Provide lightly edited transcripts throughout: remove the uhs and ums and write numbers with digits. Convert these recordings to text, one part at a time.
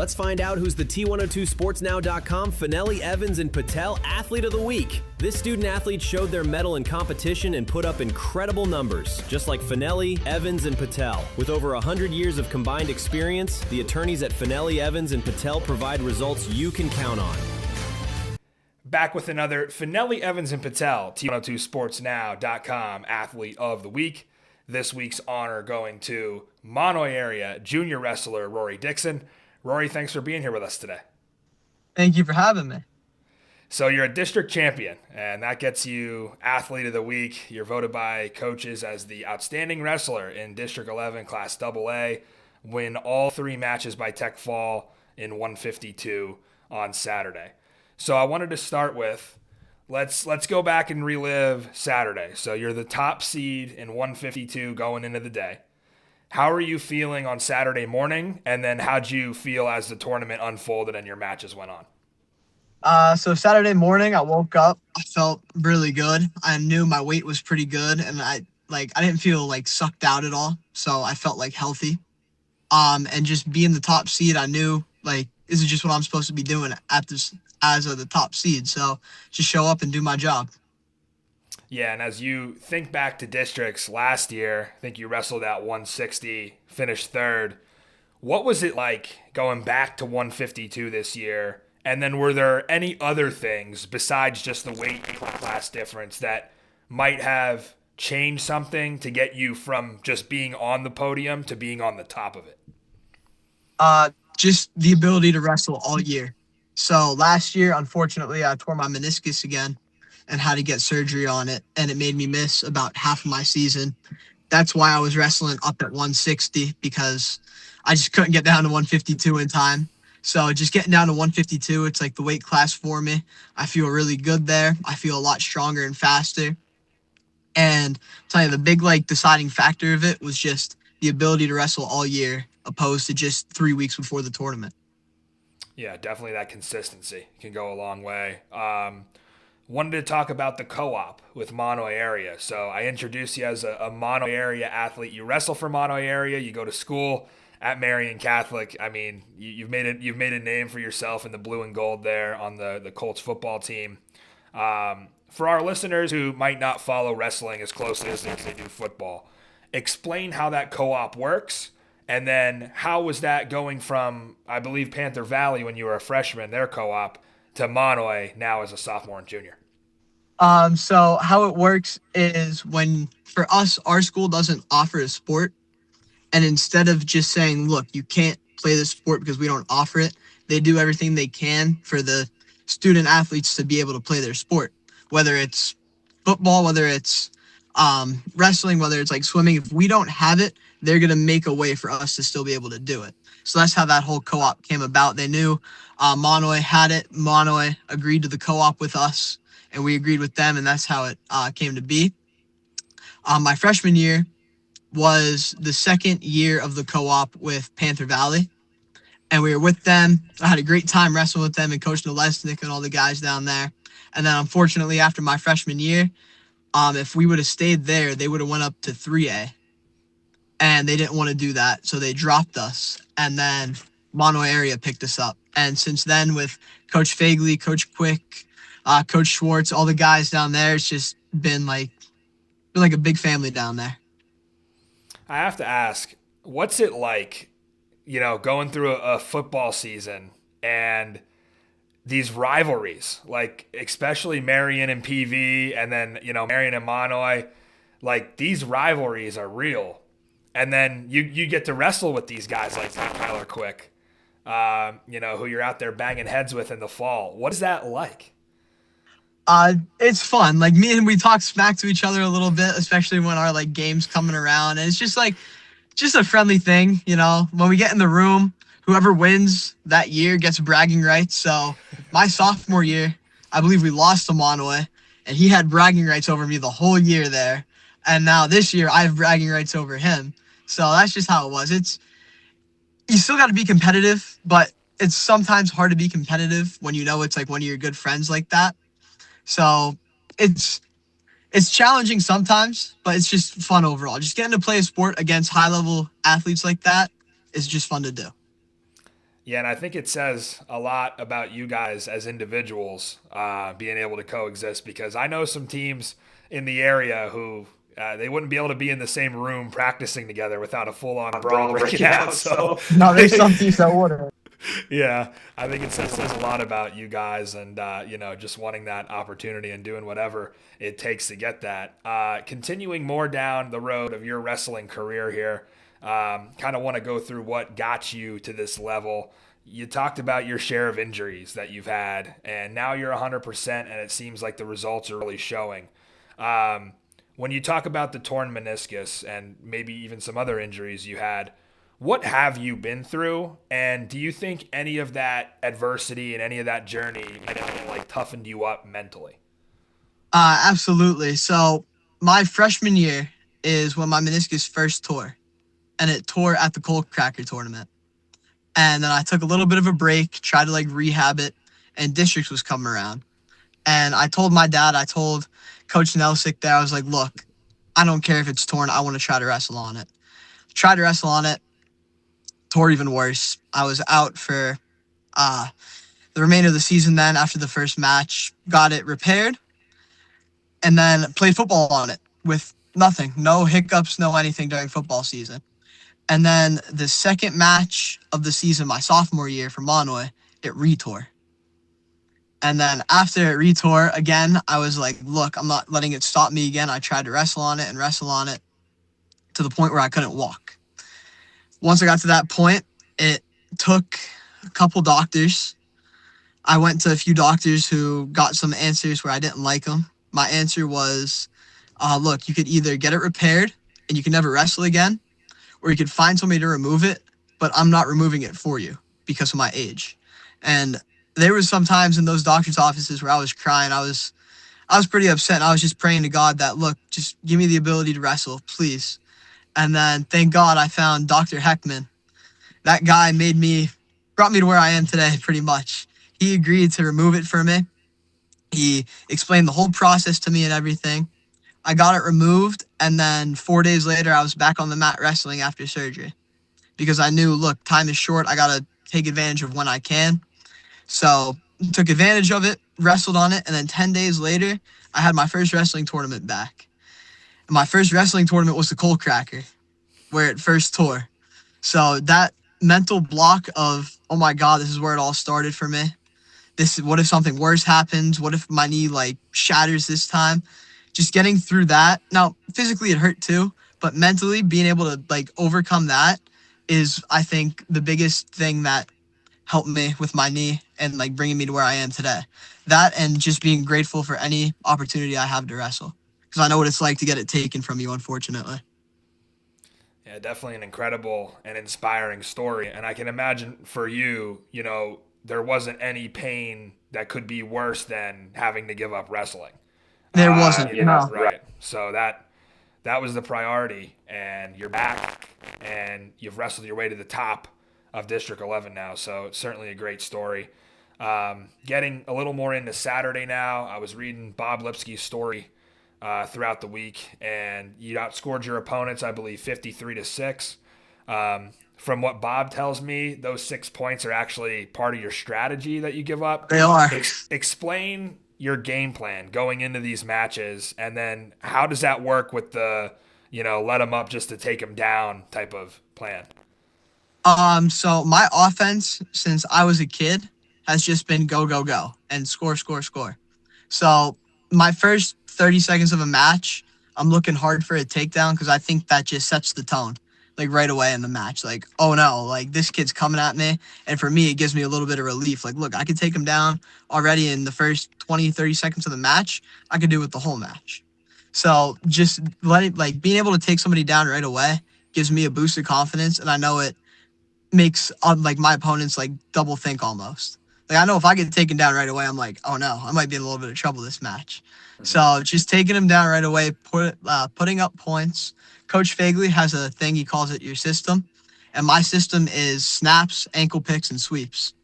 Let's find out who's the T102 SportsNow.com Fanelli, Evans, and Patel Athlete of the Week. This student-athlete showed their mettle in competition and put up incredible numbers, just like Fanelli, Evans, and Patel. With over 100 years of combined experience, the attorneys at Fanelli, Evans, and Patel provide results you can count on. Back with another Fanelli, Evans, and Patel, T102 SportsNow.com Athlete of the Week. This week's honor going to Mahanoy Area junior wrestler Rory Dixon. Rory, thanks for being here with us today. Thank you for having me. So you're a district champion, and that gets you Athlete of the Week. You're voted by coaches as the outstanding wrestler in District 11 Class AA, win all 3 matches by Tech Fall in 152 on Saturday. So I wanted to start with, let's go back and relive Saturday. So you're the top seed in 152 going into the day. How are you feeling on Saturday morning? And then how'd you feel as the tournament unfolded and your matches went on? So Saturday morning, I woke up. I felt really good. I knew my weight was pretty good, and I didn't feel like sucked out at all. So I felt like healthy. And just being the top seed, I knew like this is just what I'm supposed to be doing at this as the top seed. So just show up and do my job. Yeah, and as you think back to districts last year, I think you wrestled at 160, finished third. What was it like going back to 152 this year? And then were there any other things besides just the weight class difference that might have changed something to get you from just being on the podium to being on the top of it? Just the ability to wrestle all year. So last year, unfortunately, I tore my meniscus again and had to get surgery on it, and it made me miss about half of my season. That's why I was wrestling up at 160, because I just couldn't get down to 152 in time. So just getting down to 152, it's like the weight class for me. I feel really good there. I feel a lot stronger and faster. And I'll tell you, the big deciding factor of it was just the ability to wrestle all year opposed to just 3 weeks before the tournament. Yeah, definitely that consistency can go a long way. Wanted to talk about the co-op with Mahanoy Area. So I introduced you as a Mahanoy Area athlete. You wrestle for Mahanoy Area. You go to school at Marian Catholic. I mean, you've made a name for yourself in the blue and gold there on the Colts football team. For our listeners who might not follow wrestling as closely as they do football, explain how that co-op works. And then how was that going from, I believe, Panther Valley when you were a freshman, their co-op, to Mahanoy now as a sophomore and junior? So how it works is when, for us, our school doesn't offer a sport. And instead of just saying, look, you can't play this sport because we don't offer it, they do everything they can for the student athletes to be able to play their sport, whether it's football, whether it's wrestling, whether it's like swimming. If we don't have it, they're going to make a way for us to still be able to do it. So that's how that whole co-op came about. They knew Mahanoy had it. Mahanoy agreed to the co-op with us, and we agreed with them, and that's how it came to be. My freshman year was the second year of the co-op with Panther Valley, and we were with them. I had a great time wrestling with them and Coach Nolesnik and all the guys down there. And then, unfortunately, after my freshman year, if we would have stayed there, they would have went up to 3A. And they didn't want to do that, so they dropped us. And then Mahanoy Area picked us up. And since then, with Coach Fagley, Coach Quick, Coach Schwartz, all the guys down there, it's just been like a big family down there. I have to ask, what's it like, going through a football season and these rivalries, like especially Marian and PV, and then, Marian and Mahanoy, like these rivalries are real. And then you get to wrestle with these guys like Tyler Quick, who you're out there banging heads with in the fall. What is that like? It's fun. Like me and we talk smack to each other a little bit, especially when our games coming around. And it's just a friendly thing, When we get in the room, whoever wins that year gets bragging rights. So my sophomore year, I believe we lost to Mahanoy, and he had bragging rights over me the whole year there. And now this year, I have bragging rights over him. So that's just how it was. You still got to be competitive, but it's sometimes hard to be competitive when it's like one of your good friends like that. So it's challenging sometimes, but it's just fun overall. Just getting to play a sport against high-level athletes like that is just fun to do. Yeah, and I think it says a lot about you guys as individuals being able to coexist because I know some teams in the area who they wouldn't be able to be in the same room practicing together without a full-on brawl breaking out. So, No, there's some teams that wouldn't. yeah, I think it says a lot about you guys and, just wanting that opportunity and doing whatever it takes to get that. Continuing more down the road of your wrestling career here, kind of want to go through what got you to this level. You talked about your share of injuries that you've had, and now you're 100%, and it seems like the results are really showing. When you talk about the torn meniscus and maybe even some other injuries you had, what have you been through? And do you think any of that adversity and any of that journey, toughened you up mentally? Absolutely. So my freshman year is when my meniscus first tore, and it tore at the Coal Cracker tournament. And then I took a little bit of a break, tried to rehab it, and districts was coming around. And I told my dad, I told Coach Nelsick there, I was like, look, I don't care if it's torn. I want to try to wrestle on it. Tried to wrestle on it, tore even worse. I was out for the remainder of the season then after the first match, got it repaired, and then played football on it with nothing, no hiccups, no anything during football season. And then the second match of the season, my sophomore year for Mahanoy, it retore. And then after it retore again, I was like, look, I'm not letting it stop me again. I tried to wrestle on it to the point where I couldn't walk. Once I got to that point, it took a couple doctors. I went to a few doctors who got some answers where I didn't like them. My answer was, look, you could either get it repaired and you can never wrestle again, or you could find somebody to remove it, but I'm not removing it for you because of my age. And there was some times in those doctor's offices where I was crying. I was pretty upset. And I was just praying to God that, look, just give me the ability to wrestle, please. And then thank God I found Dr. Heckman. That guy brought me to where I am today, pretty much. He agreed to remove it for me. He explained the whole process to me and everything. I got it removed, and then 4 days later, I was back on the mat wrestling after surgery because I knew, look, time is short. I got to take advantage of when I can. So took advantage of it, wrestled on it, and then 10 days later, I had my first wrestling tournament back. And my first wrestling tournament was the Coal Cracker, where it first tore. So that mental block of, oh my God, this is where it all started for me. What if something worse happens? What if my knee shatters this time? Just getting through that. Now, physically it hurt too, but mentally being able to overcome that is, I think, the biggest thing that helped me with my knee and bringing me to where I am today. That and just being grateful for any opportunity I have to wrestle, because I know what it's like to get it taken from you, unfortunately. Yeah, definitely an incredible and inspiring story. And I can imagine for you, there wasn't any pain that could be worse than having to give up wrestling. There wasn't, no. Right. So that was the priority, and you're back, and you've wrestled your way to the top of District 11 now. So it's certainly a great story. Getting a little more into Saturday now, I was reading Bob Lipsky's story throughout the week, and you outscored your opponents, I believe, 53-6. From what Bob tells me, those 6 points are actually part of your strategy that you give up. They are. Explain your game plan going into these matches, and then how does that work with the, let them up just to take them down type of plan? So my offense since I was a kid has just been go, go, go and score, score, score. So my first 30 seconds of a match, I'm looking hard for a takedown because I think that just sets the tone. Right away in the match, oh no, this kid's coming at me. And for me, it gives me a little bit of relief. Look, I could take him down already in the first 20, 30 seconds of the match. I could do it the whole match. So just being able to take somebody down right away gives me a boost of confidence. And I know it makes my opponents double think almost. I know if I get taken down right away, I'm oh no, I might be in a little bit of trouble this match. Mm-hmm. So just taking him down right away, putting up points. Coach Fagley has a thing, he calls it your system. And my system is snaps, ankle picks, and sweeps.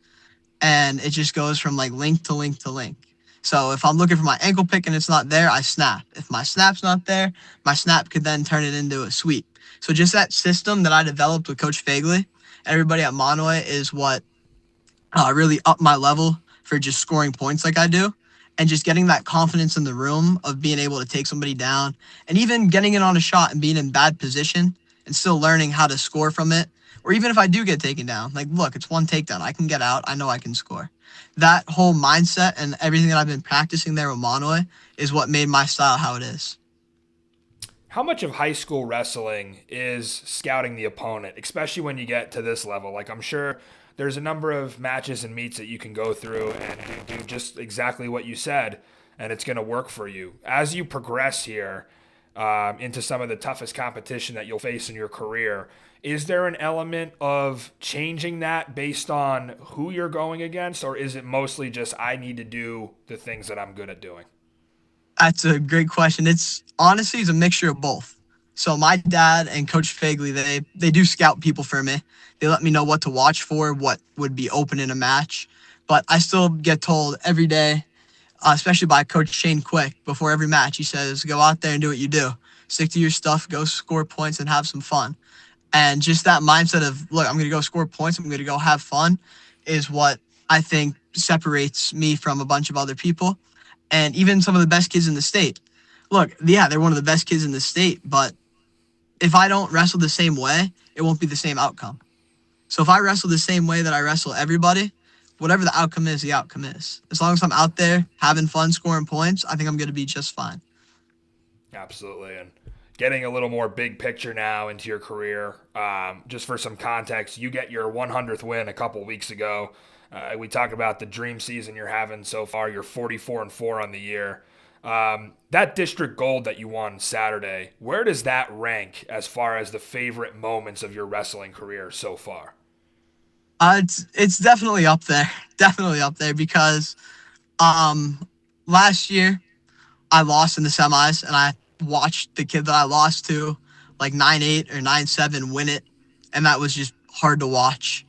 And it just goes from link to link to link. So if I'm looking for my ankle pick and it's not there, I snap. If my snap's not there, my snap could then turn it into a sweep. So just that system that I developed with Coach Fagley, everybody at Mahanoy, is what really up my level for just scoring points like I do, and just getting that confidence in the room of being able to take somebody down, and even getting it on a shot and being in bad position and still learning how to score from it. Or even if I do get taken down, like, look, it's one takedown. I can get out. I know I can score. That whole mindset and everything that I've been practicing there with Mahanoy is what made my style how it is. How much of high school wrestling is scouting the opponent, especially when you get to this level? Like, I'm sure there's a number of matches and meets that you can go through and do just exactly what you said, and it's going to work for you. As you progress here into some of the toughest competition that you'll face in your career, is there an element of changing that based on who you're going against, or is it mostly just I need to do the things that I'm good at doing? That's a great question. It's honestly it's a mixture of both. So my dad and Coach Fagley, they do scout people for me. They let me know what to watch for, what would be open in a match. But I still get told every day, especially by Coach Shane Quick, before every match, he says, go out there and do what you do. Stick to your stuff, go score points and have some fun. And just that mindset of, look, I'm going to go score points, I'm going to go have fun, is what I think separates me from a bunch of other people and even some of the best kids in the state. Look, yeah, they're one of the best kids in the state, but if I don't wrestle the same way, it won't be the same outcome. So if I wrestle the same way that I wrestle everybody, whatever the outcome is, the outcome is. As long as I'm out there having fun, scoring points, I think I'm going to be just fine. Absolutely. And getting a little more big picture now into your career, just for some context, you get your 100th win a couple weeks ago. We talk about the dream season you're having so far. You're 44-4 on the year. That district gold that you won Saturday, where does that rank as far as the favorite moments of your wrestling career so far? It's definitely up there, definitely up there because last year I lost in the semis and I watched the kid that I lost to like 9-8 or 9-7 win it, and that was just hard to watch.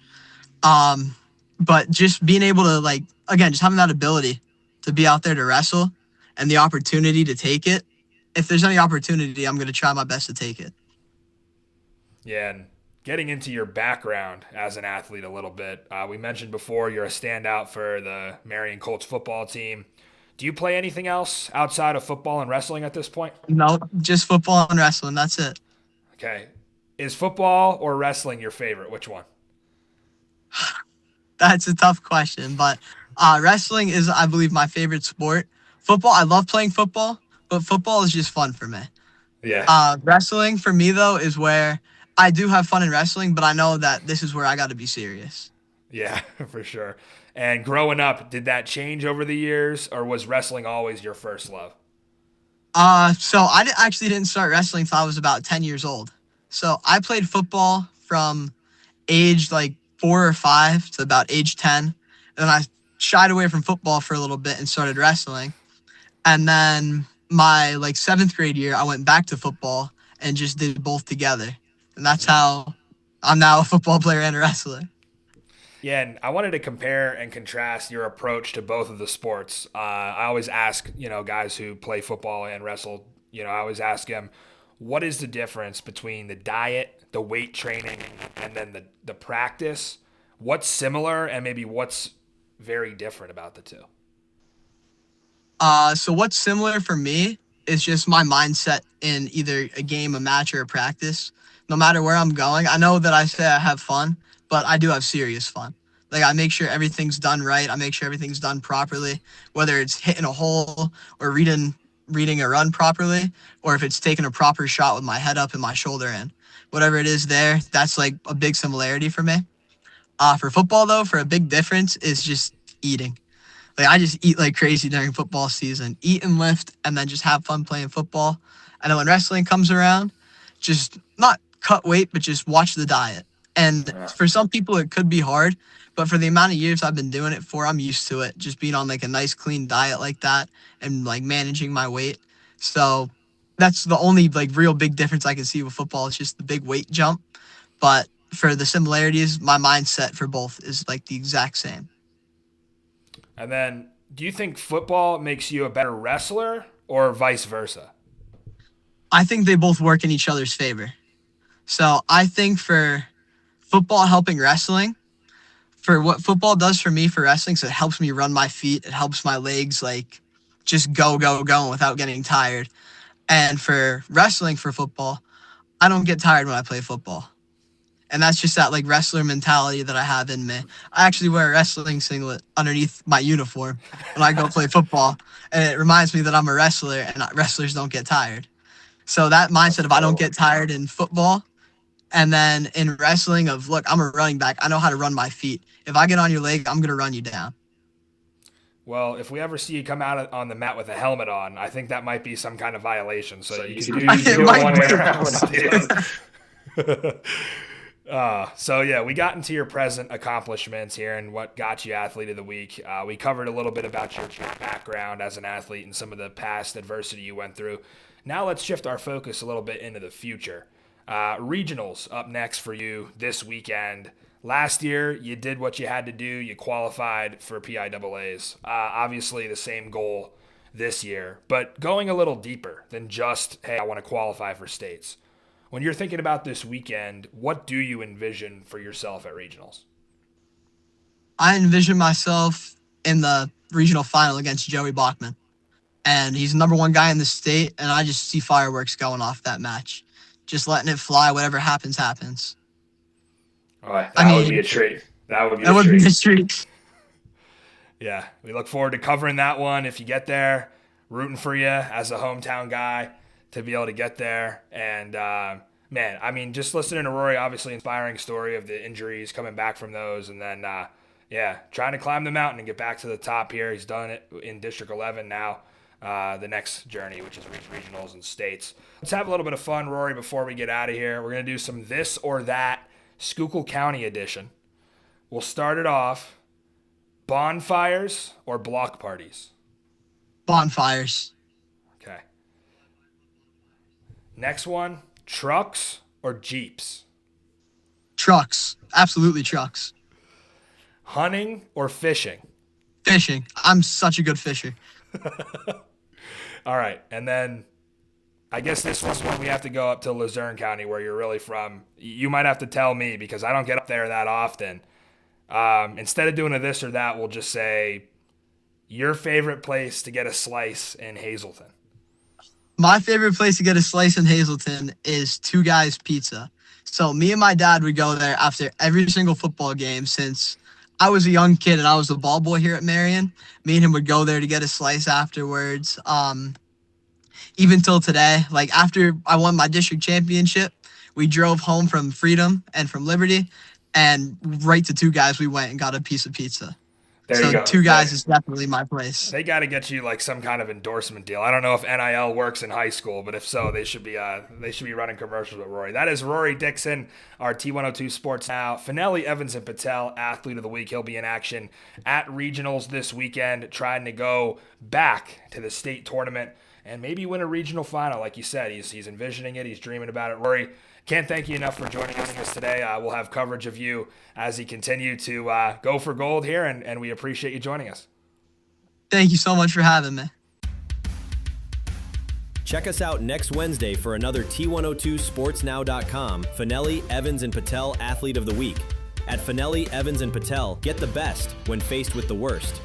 But just being able to, like, again, just having that ability to be out there to wrestle and the opportunity to take it. If there's any opportunity, I'm going to try my best to take it. Yeah, and getting into your background as an athlete a little bit, we mentioned before you're a standout for the Marian Colts football team. Do you play anything else outside of football and wrestling at this point? No, just football and wrestling. That's it. Okay. Is football or wrestling your favorite? Which one? That's a tough question, but wrestling is, I believe, my favorite sport. Football, I love playing football, but football is just fun for me. Yeah. Wrestling for me, though, is where I do have fun in wrestling, but I know that this is where I got to be serious. Yeah, for sure. And growing up, did that change over the years, or was wrestling always your first love? So I actually didn't start wrestling until I was about 10 years old. So I played football from age like 4 or 5 to about age 10. And then I shied away from football for a little bit and started wrestling. And then my like 7th grade year, I went back to football and just did both together. And that's how I'm now a football player and a wrestler. Yeah, and I wanted to compare and contrast your approach to both of the sports. I always ask, guys who play football and wrestle, I always ask them, what is the difference between the diet, the weight training, and then the practice? What's similar and maybe what's very different about the two? So what's similar for me is just my mindset in either a game, a match, or a practice. No matter where I'm going, I know that I say I have fun, but I do have serious fun. Like, I make sure everything's done right. I make sure everything's done properly, whether it's hitting a hole or reading a run properly, or if it's taking a proper shot with my head up and my shoulder in. Whatever it is there, that's like a big similarity for me. For football, though, for a big difference is just eating. Like, I just eat like crazy during football season. Eat and lift, and then just have fun playing football. And then when wrestling comes around, just not cut weight, but just watch the diet. And for some people, it could be hard. But for the amount of years I've been doing it for, I'm used to it. Just being on like a nice, clean diet like that and like managing my weight. So that's the only like real big difference I can see with football. It's just the big weight jump. But for the similarities, my mindset for both is like the exact same. And then, do you think football makes you a better wrestler or vice versa? I think they both work in each other's favor. So I think for football helping wrestling, for what football does for me for wrestling, so it helps me run my feet. It helps my legs like just go without getting tired. And for wrestling for football, I don't get tired when I play football. And that's just that like wrestler mentality that I have in me. I actually wear a wrestling singlet underneath my uniform when I go play football. And it reminds me that I'm a wrestler and wrestlers don't get tired. So that mindset of I don't get tired in football, and then in wrestling of, look, I'm a running back. I know how to run my feet. If I get on your leg, I'm going to run you down. Well, if we ever see you come out on the mat with a helmet on, I think that might be some kind of violation. So you can do it one way around with so yeah, we got into your present accomplishments here and what got you Athlete of the Week. We covered a little bit about your background as an athlete and some of the past adversity you went through. Now let's shift our focus a little bit into the future. Regionals up next for you this weekend. Last year, you did what you had to do. You qualified for PIAAs. Obviously, the same goal this year, but going a little deeper than just, hey, I want to qualify for states. When you're thinking about this weekend, what do you envision for yourself at regionals? I envision myself in the regional final against Joey Bachman. And he's the number one guy in the state, and I just see fireworks going off that match. Just letting it fly. Whatever happens, happens. All right, that would be a treat. That would be a treat. Yeah, we look forward to covering that one. If you get there, rooting for you as a hometown guy to be able to get there. And, man, I mean, just listening to Rory, obviously inspiring story of the injuries, coming back from those, and then, trying to climb the mountain and get back to the top here. He's done it in District 11 now. The next journey, which is regionals and states. Let's have a little bit of fun, Rory, before we get out of here. We're going to do some this or that Schuylkill County edition. We'll start it off. Bonfires or block parties? Bonfires. Okay. Next one, trucks or Jeeps? Trucks. Absolutely trucks. Hunting or fishing? Fishing. I'm such a good fisher. All right. And then I guess this was when we have to go up to Luzerne County where you're really from. You might have to tell me because I don't get up there that often. Instead of doing a this or that, we'll just say your favorite place to get a slice in Hazleton. My favorite place to get a slice in Hazleton is Two Guys Pizza. So me and my dad would go there after every single football game since I was a young kid and I was the ball boy here at Marian. Me and him would go there to get a slice afterwards. Even till today, like after I won my district championship, we drove home from Freedom and from Liberty, and right to Two Guys we went and got a piece of pizza. There you go. Two Guys is definitely my place. They got to get you like some kind of endorsement deal. I don't know if NIL works in high school, but if so, they should be running commercials with Rory. That is Rory Dixon, our T102 Sports Now. Fanelli, Evans, and Patel, Athlete of the Week. He'll be in action at regionals this weekend, trying to go back to the state tournament and maybe win a regional final. Like you said, he's envisioning it. He's dreaming about it. Rory, can't thank you enough for joining us today. We'll have coverage of you as you continue to go for gold here, and we appreciate you joining us. Thank you so much for having me. Check us out next Wednesday for another T102SportsNow.com Fanelli, Evans, and Patel Athlete of the Week. At Fanelli, Evans, and Patel, get the best when faced with the worst.